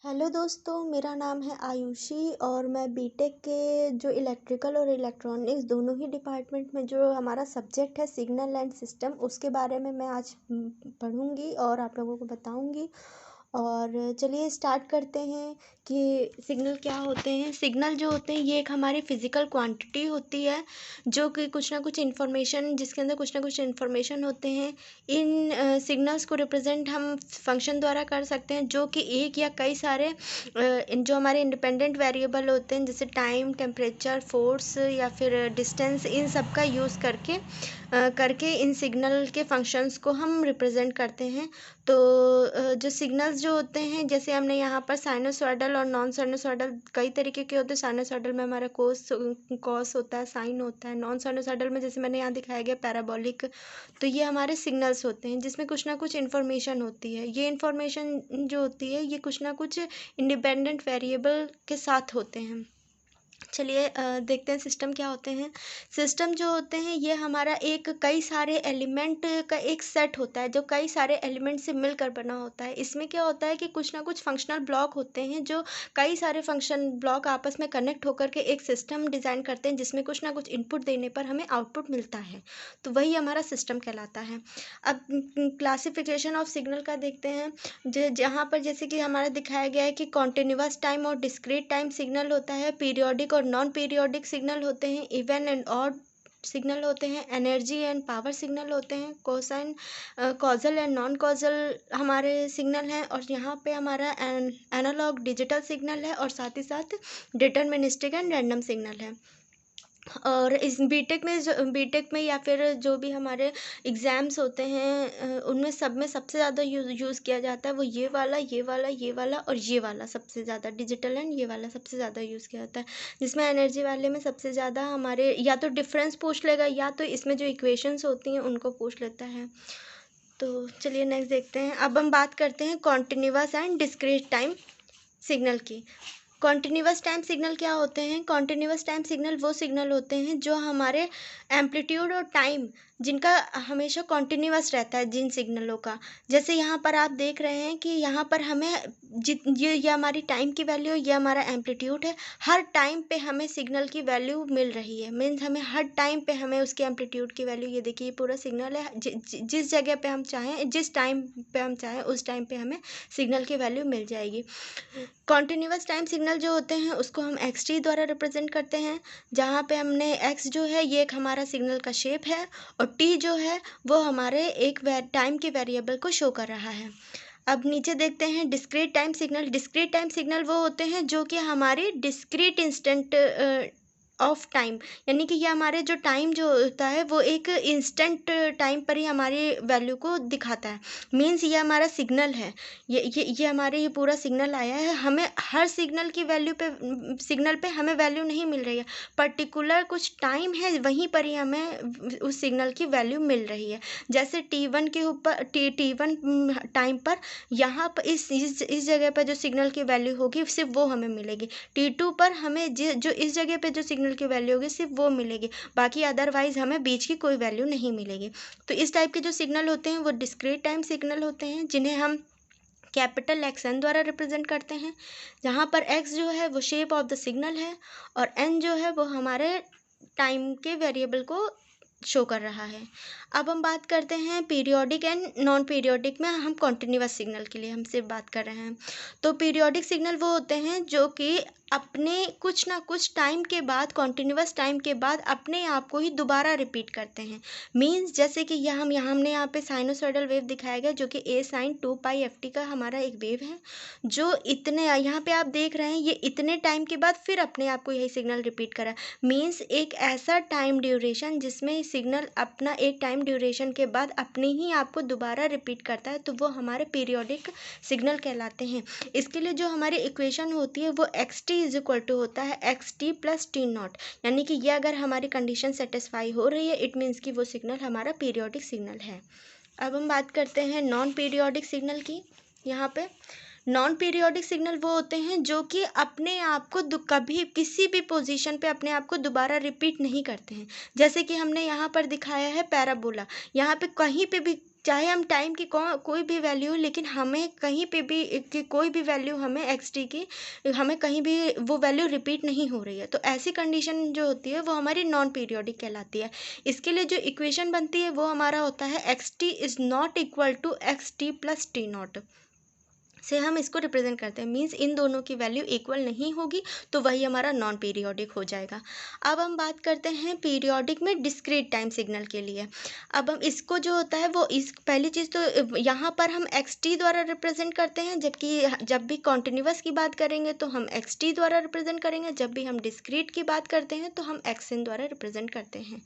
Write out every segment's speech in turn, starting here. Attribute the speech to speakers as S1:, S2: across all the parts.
S1: Hello दोस्तों, मेरा नाम है आयुषी और मैं बीटेक के जो इलेक्ट्रिकल और इलेक्ट्रॉनिक्स दोनों ही डिपार्टमेंट में जो हमारा सब्जेक्ट है सिग्नल एंड सिस्टम उसके बारे में मैं आज पढ़ूंगी और आप लोगों को बताऊंगी। और चलिए स्टार्ट करते हैं कि सिग्नल क्या होते हैं। सिग्नल जो होते हैं ये एक हमारी फिज़िकल क्वांटिटी होती है जो कि कुछ ना कुछ इन्फॉर्मेशन जिसके अंदर कुछ ना कुछ इन्फॉर्मेशन होते हैं। इन सिग्नल्स को रिप्रेजेंट हम फंक्शन द्वारा कर सकते हैं जो कि एक या कई सारे जो हमारे इंडिपेंडेंट वेरिएबल होते हैं जैसे टाइम, टेम्परेचर, फोर्स या फिर डिस्टेंस, इन सब का यूज़ करके इन सिग्नल के फंक्शंस को हम रिप्रेजेंट करते हैं। तो जो सिग्नल्स जो होते हैं जैसे हमने यहाँ पर साइनोसॉइडल और नॉन साइनोसॉइडल कई तरीके के होते हैं। साइनोसॉइडल में हमारा कॉस होता है, साइन होता है। नॉन साइनोसॉइडल में जैसे मैंने यहाँ दिखाया गया पैराबोलिक। तो ये हमारे सिग्नल्स होते हैं जिसमें कुछ ना कुछ इन्फॉर्मेशन होती है। ये इन्फॉर्मेशन जो होती है ये कुछ ना कुछ इंडिपेंडेंट वेरिएबल के साथ होते हैं। चलिए देखते हैं सिस्टम क्या होते हैं। सिस्टम जो होते हैं ये हमारा एक कई सारे एलिमेंट का एक सेट होता है जो कई सारे एलिमेंट से मिलकर बना होता है। इसमें क्या होता है कि कुछ ना कुछ फंक्शनल ब्लॉक होते हैं जो कई सारे फंक्शन ब्लॉक आपस में कनेक्ट होकर के एक सिस्टम डिज़ाइन करते हैं जिसमें कुछ ना कुछ इनपुट देने पर हमें आउटपुट मिलता है। तो वही हमारा सिस्टम कहलाता है। अब क्लासिफिकेशन ऑफ सिग्नल का देखते हैं। जहाँ पर जैसे कि हमारा दिखाया गया है कि कॉन्टिन्यूअस टाइम और डिस्क्रीट टाइम सिग्नल होता है, पीरियोडिक और नॉन पीरियोडिक सिग्नल होते हैं, इवन एंड ऑड सिग्नल होते हैं, एनर्जी एंड पावर सिग्नल होते हैं, cosine causal and non causal हमारे सिग्नल हैं। और यहाँ पे हमारा एनालॉग डिजिटल सिग्नल है और साथ ही साथ डिटर्मिनिस्टिक एंड रैंडम सिग्नल है। और इस बीटेक में या फिर जो भी हमारे एग्ज़ाम्स होते हैं उनमें सब में सबसे ज़्यादा यूज़ किया जाता है वो ये वाला, ये वाला, ये वाला और ये वाला सबसे ज़्यादा डिजिटल एंड ये वाला सबसे ज़्यादा यूज़ किया जाता है। जिसमें एनर्जी वाले में सबसे ज़्यादा हमारे या तो डिफरेंस पूछ लेगा या तो इसमें जो इक्वेशंस होती हैं उनको पूछ लेता है। तो चलिए नेक्स्ट देखते हैं। अब हम बात करते हैं continuous and discrete time signal की। कॉन्टिन्यूअस टाइम सिग्नल क्या होते हैं? कॉन्टिन्यूअस टाइम सिग्नल वो सिग्नल होते हैं जो हमारे एम्पलीट्यूड और टाइम जिनका हमेशा कॉन्टिन्यूअस रहता है जिन सिग्नलों का। जैसे यहाँ पर आप देख रहे हैं कि यहाँ पर हमें ये हमारी टाइम की वैल्यू, ये हमारा एम्पलीट्यूड है। हर टाइम पे हमें सिग्नल की वैल्यू मिल रही है। मीन्स हमें हर टाइम पे हमें उसके एम्पलीट्यूड की वैल्यू, ये देखिए ये पूरा सिग्नल है। जिस जगह पे हम चाहें, जिस टाइम पे हम चाहें उस टाइम पे हमें सिग्नल की वैल्यू मिल जाएगी। कॉन्टिन्यूअस टाइम सिग्नल जो होते हैं उसको हम एक्स टी द्वारा रिप्रेजेंट करते हैं। जहाँ पे हमने एक्स जो है ये एक हमारा सिग्नल का शेप है और टी जो है वो हमारे एक टाइम के वेरिएबल को शो कर रहा है। अब नीचे देखते हैं discrete time signal. Discrete time signal वो होते हैं जो कि हमारी डिस्क्रीट इंस्टेंट ऑफ टाइम, यानी कि ये हमारे जो टाइम जो होता है वो एक इंस्टेंट टाइम पर ही हमारी वैल्यू को दिखाता है। मीन्स ये हमारा सिग्नल है, ये हमारे ये पूरा सिग्नल आया है। हमें हर सिग्नल की वैल्यू पे, सिग्नल पे हमें वैल्यू नहीं मिल रही है। पर्टिकुलर कुछ टाइम है वहीं पर ही हमें उस सिग्नल की वैल्यू मिल रही है। जैसे T1 के ऊपर T1 टाइम पर यहाँ पर इस जगह पर जो सिग्नल की वैल्यू होगी सिर्फ वो हमें मिलेगी। T2 पर हमें जो इस जगह पे जो सिग्नल की वैल्यू होगी सिर्फ वो मिलेगी, बाकी अदरवाइज हमें बीच की कोई वैल्यू नहीं मिलेगी। तो इस टाइप के जो सिग्नल होते हैं वो डिस्क्रीट टाइम सिग्नल होते हैं जिन्हें हम कैपिटल एक्स एन द्वारा रिप्रेजेंट करते हैं। जहाँ पर एक्स जो है वो शेप ऑफ द सिग्नल है और एन जो है वो हमारे टाइम के वेरिएबल को शो कर रहा है। अब हम बात करते हैं पीरियोडिक एंड नॉन पीरियोडिक में। हम कॉन्टिन्यूअस सिग्नल के लिए हम सिर्फ बात कर रहे हैं। तो पीरियोडिक सिग्नल वो होते हैं जो कि अपने कुछ ना कुछ टाइम के बाद, कॉन्टिन्यूअस टाइम के बाद अपने आप को ही दोबारा रिपीट करते हैं। मीन्स जैसे कि हमने यहाँ पे साइनोसॉइडल वेव दिखाया गया जो कि ए साइन 2π/ft का हमारा एक वेव है जो इतने यहाँ पे आप देख रहे हैं ये इतने टाइम के बाद फिर अपने आप को यही सिग्नल रिपीट करा। मीन्स एक ऐसा टाइम ड्यूरेशन जिसमें सिग्नल अपना एक टाइम ड्यूरेशन के बाद अपने ही आपको दोबारा रिपीट करता है, तो वो हमारे पीरियोडिक सिग्नल कहलाते हैं। इसके लिए जो हमारी इक्वेशन होती है वो X T is equal to होता है X T plus T not, यानी कि ये अगर हमारी कंडीशन सेटिस्फाई हो रही है इट मीन्स कि वो सिग्नल हमारा पीरियोडिक सिग्नल है। अब हम बात करते हैं नॉन पीरियोडिक सिग्नल की। यहाँ पे नॉन पीरियोडिक सिग्नल वो होते हैं जो कि अपने आप को कभी किसी भी पोजीशन पे अपने आप को दोबारा रिपीट नहीं करते हैं। जैसे कि हमने यहाँ पर दिखाया है पैराबोला, यहाँ पे कहीं पे भी चाहे हम टाइम की कोई भी वैल्यू हो, लेकिन हमें कहीं पे भी कि कोई भी वैल्यू हमें एक्स टी की हमें कहीं भी वो वैल्यू रिपीट नहीं हो रही है, तो ऐसी कंडीशन जो होती है वो हमारी नॉन पीरियोडिक कहलाती है। इसके लिए जो इक्वेशन बनती है वो हमारा होता है X T is not equal to X T plus T not से हम इसको रिप्रेजेंट करते हैं। मीन्स इन दोनों की वैल्यू इक्वल नहीं होगी तो वही हमारा नॉन पीरियोडिक हो जाएगा। अब हम बात करते हैं पीरियोडिक में डिस्क्रीट टाइम सिग्नल के लिए। अब हम इसको जो होता है वो इस पहली चीज़ तो यहाँ पर हम एक्स टी द्वारा रिप्रेजेंट करते हैं, जबकि जब भी कॉन्टिन्यूस की बात करेंगे तो हम एक्स टी द्वारा रिप्रेजेंट करेंगे, जब भी हम डिस्क्रीट की बात करते हैं तो हम एक्स एन द्वारा रिप्रेजेंट करते हैं।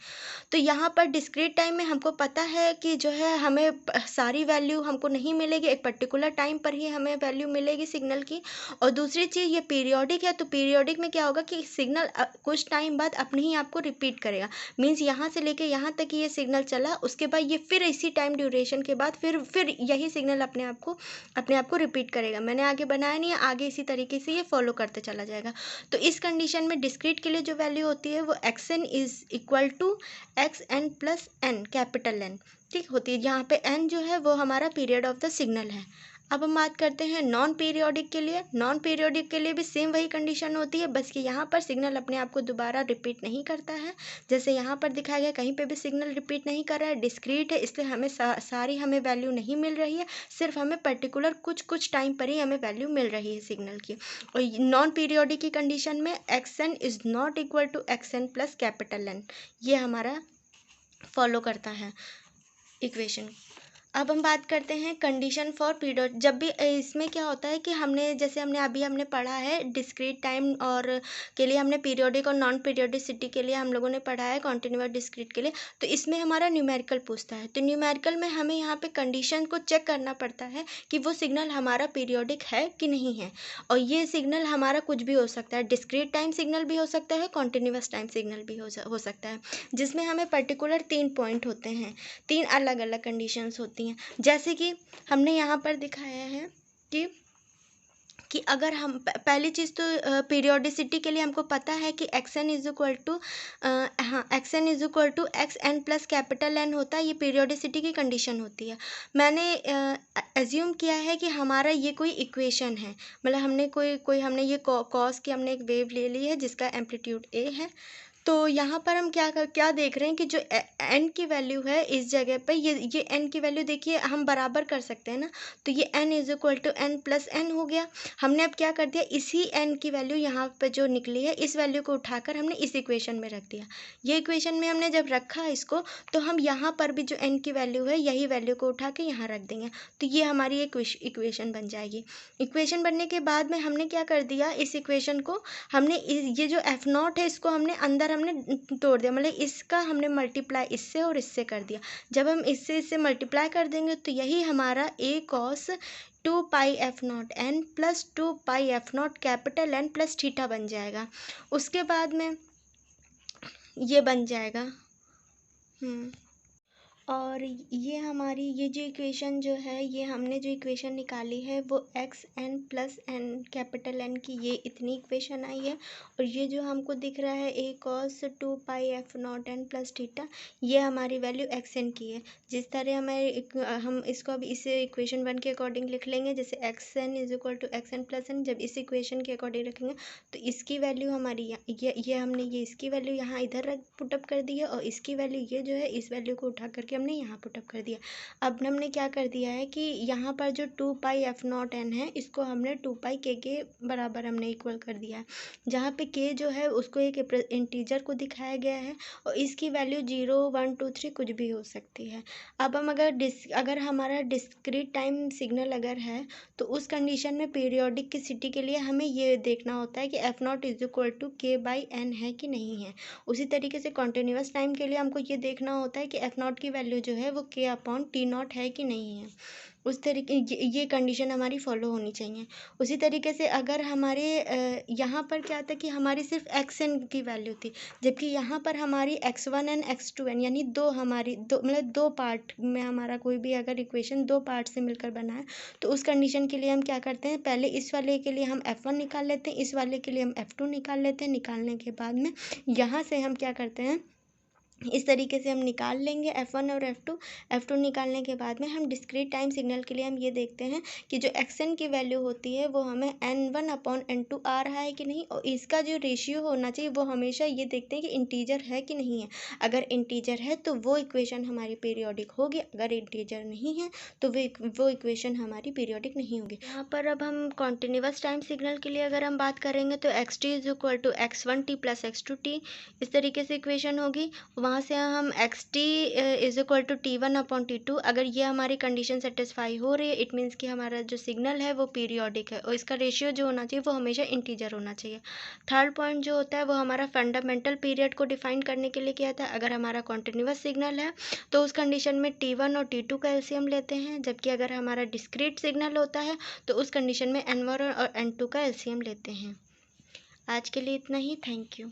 S1: तो यहाँ पर डिस्क्रीट टाइम में हमको पता है कि जो है हमें सारी वैल्यू हमको नहीं मिलेगी, एक पर्टिकुलर टाइम पर ही हमें वैल्यू मिलेगी सिग्नल की। और दूसरी चीज़ ये पीरियोडिक है, तो पीरियोडिक में क्या होगा कि सिग्नल कुछ टाइम बाद अपने ही आपको रिपीट करेगा। मीन्स यहाँ से लेके यहाँ तक ये सिग्नल चला, उसके बाद ये फिर इसी टाइम ड्यूरेशन के बाद फिर यही सिग्नल अपने आप को रिपीट करेगा। मैंने आगे बनाया नहीं है, आगे इसी तरीके से ये फॉलो करते चला जाएगा। तो इस कंडीशन में डिस्क्रीट के लिए जो वैल्यू होती है वो X N is equal to X N plus N, capital N, ठीक होती है। यहाँ पे एन जो है वो हमारा पीरियड ऑफ द सिग्नल है। अब हम बात करते हैं नॉन पीरियोडिक के लिए। नॉन पीरियोडिक के लिए भी सेम वही कंडीशन होती है, बस कि यहाँ पर सिग्नल अपने आप को दोबारा रिपीट नहीं करता है। जैसे यहाँ पर दिखाया गया, कहीं पे भी सिग्नल रिपीट नहीं कर रहा है, डिस्क्रीट है, इसलिए हमें सारी हमें वैल्यू नहीं मिल रही है, सिर्फ हमें पर्टिकुलर कुछ टाइम पर ही हमें वैल्यू मिल रही है सिग्नल की। और नॉन पीरियोडिक की कंडीशन में X N is not equal to X N plus capital N, ये हमारा फॉलो करता है इक्वेशन। अब हम बात करते हैं कंडीशन फॉर पीरियड। जब भी इसमें क्या होता है कि हमने पढ़ा है डिस्क्रीट टाइम और के लिए हमने पीरियोडिक और नॉन पीरियोडिसिटी के लिए हम लोगों ने पढ़ा है कॉन्टिन्यूअस डिस्क्रीट के लिए। तो इसमें हमारा न्यूमेरिकल पूछता है, तो न्यूमेरिकल में हमें यहाँ पे कंडीशन को चेक करना पड़ता है कि वो सिग्नल हमारा पीरियोडिक है कि नहीं है। और ये सिग्नल हमारा कुछ भी हो सकता है, डिस्क्रीट टाइम सिग्नल भी हो सकता है, कॉन्टिन्यूअस टाइम सिग्नल भी हो सकता है, जिसमें हमें पर्टिकुलर 3 पॉइंट होते हैं, 3 अलग अलग कंडीशंस होती हैं। जैसे कि हमने यहाँ पर दिखाया है कि अगर हम पहली चीज़ तो पीरियोडिसिटी के लिए हमको पता है कि X N is equal to X N is equal to X N plus capital N होता है, ये पीरियोडिसिटी की कंडीशन होती है। मैंने एज्यूम किया है कि हमारा ये कोई इक्वेशन है, मतलब हमने ये कॉस की हमने एक वेव ले ली है जिसका एम्पलीट्यूड ए है। तो यहाँ पर हम क्या देख रहे हैं कि जो एन की वैल्यू है इस जगह पे, ये एन की वैल्यू देखिए हम बराबर कर सकते हैं ना, तो ये N is equal to N plus N हो गया। हमने अब क्या कर दिया, इसी एन की वैल्यू यहाँ पे जो निकली है इस वैल्यू को उठाकर हमने इस इक्वेशन में रख दिया। ये इक्वेशन में हमने जब रखा इसको, तो हम यहाँ पर भी जो एन की वैल्यू है यही वैल्यू को उठा के यहाँ रख देंगे, तो ये हमारी एक इक्वेशन बन जाएगी। इक्वेशन बनने के बाद में हमने क्या कर दिया, इस इक्वेशन को हमने ये जो एफ नॉट है इसको हमने अंदर हमने तोड़ दिया, मतलब इसका हमने मल्टीप्लाई इससे और इससे कर दिया। जब हम इससे मल्टीप्लाई कर देंगे तो यही हमारा A cos 2 pi f naught n plus 2 pi f naught capital N plus theta बन जाएगा। उसके बाद में ये बन जाएगा और ये हमारी ये जो इक्वेशन जो है, ये हमने जो इक्वेशन निकाली है वो X N plus N capital N की ये इतनी इक्वेशन आई है। और ये जो हमको दिख रहा है A cos 2 pi f naught n plus theta, ये हमारी वैल्यू एक्स एन की है। जिस तरह हम इसको अब इस इक्वेशन 1 के अकॉर्डिंग लिख लेंगे, जैसे X N is equal to X N plus N, जब इस इक्वेशन के अकॉर्डिंग रखेंगे तो इसकी वैल्यू हमारी हमने ये इसकी वैल्यू यहाँ इधर पुटअप कर दी है, और इसकी वैल्यू ये जो है इस वैल्यू को उठा करके हमने यहाँ पुटअप कर दिया। अब हमने क्या कर दिया है कि यहाँ पर जो 2 पाई एफ नॉट एन है इसको हमने 2 पाई के बराबर हमने इक्वल कर दिया है, जहाँ पे के जो है उसको एक इंटीजर को दिखाया गया है और इसकी वैल्यू 0 1 2 3 कुछ भी हो सकती है। अब हम अगर हमारा डिस्क्रीट टाइम सिग्नल अगर है तो उस कंडीशन में पीरियोडिक की सिटी के लिए हमें ये देखना होता है कि F not is equal to K by N है कि नहीं है। उसी तरीके से कॉन्टिन्यूस टाइम के लिए हमको ये देखना होता है कि एफ नॉट की वैल्यू जो है वो के अपॉन टी नॉट है कि नहीं है। उस तरीके ये कंडीशन हमारी फॉलो होनी चाहिए। उसी तरीके से अगर हमारे यहाँ पर क्या था कि हमारी सिर्फ एक्स एन की वैल्यू थी, जबकि यहाँ पर हमारी X one N X two N यानी दो पार्ट में हमारा कोई भी अगर इक्वेशन 2 पार्ट से मिलकर बना है, तो उस कंडीशन के लिए हम क्या करते हैं, पहले इस वाले के लिए हम F1 निकाल लेते हैं, इस वाले के लिए हम F2 निकाल लेते हैं। निकालने के बाद में यहाँ से हम क्या करते हैं, इस तरीके से हम निकाल लेंगे F1 और F2 निकालने के बाद में हम डिस्क्रीट टाइम सिग्नल के लिए हम ये देखते हैं कि जो xn की वैल्यू होती है वो हमें n1/n2 आ रहा है कि नहीं, और इसका जो रेशियो होना चाहिए वो हमेशा ये देखते हैं कि इंटीजर है कि नहीं है। अगर इंटीजर है तो वो इक्वेशन हमारी पीरियोडिक होगी, अगर इंटीजर नहीं है तो वो इक्वेशन हमारी पीरियोडिक नहीं होगी। यहाँ पर अब हम कॉन्टिन्यूस टाइम सिग्नल के लिए अगर हम बात करेंगे तो xt = x1t + x2t, इस तरीके से इक्वेशन होगी। वहाँ से हम xt = t1/t2, अगर ये हमारी कंडीशन सेटिस्फाई हो रही है इट मीन्स कि हमारा जो सिग्नल है वो पीरियोडिक है और इसका रेशियो जो होना चाहिए वो हमेशा इंटीजर होना चाहिए। थर्ड पॉइंट जो होता है वो हमारा फंडामेंटल पीरियड को डिफाइन करने के लिए किया था। अगर हमारा कॉन्टिन्यूस सिग्नल है तो उस कंडीशन में t1 और t2 का एलसीएम लेते हैं, जबकि अगर हमारा डिस्क्रीट सिग्नल होता है तो उस कंडीशन में n1 और n2 का एलसीएम लेते हैं। आज के लिए इतना ही। Thank you.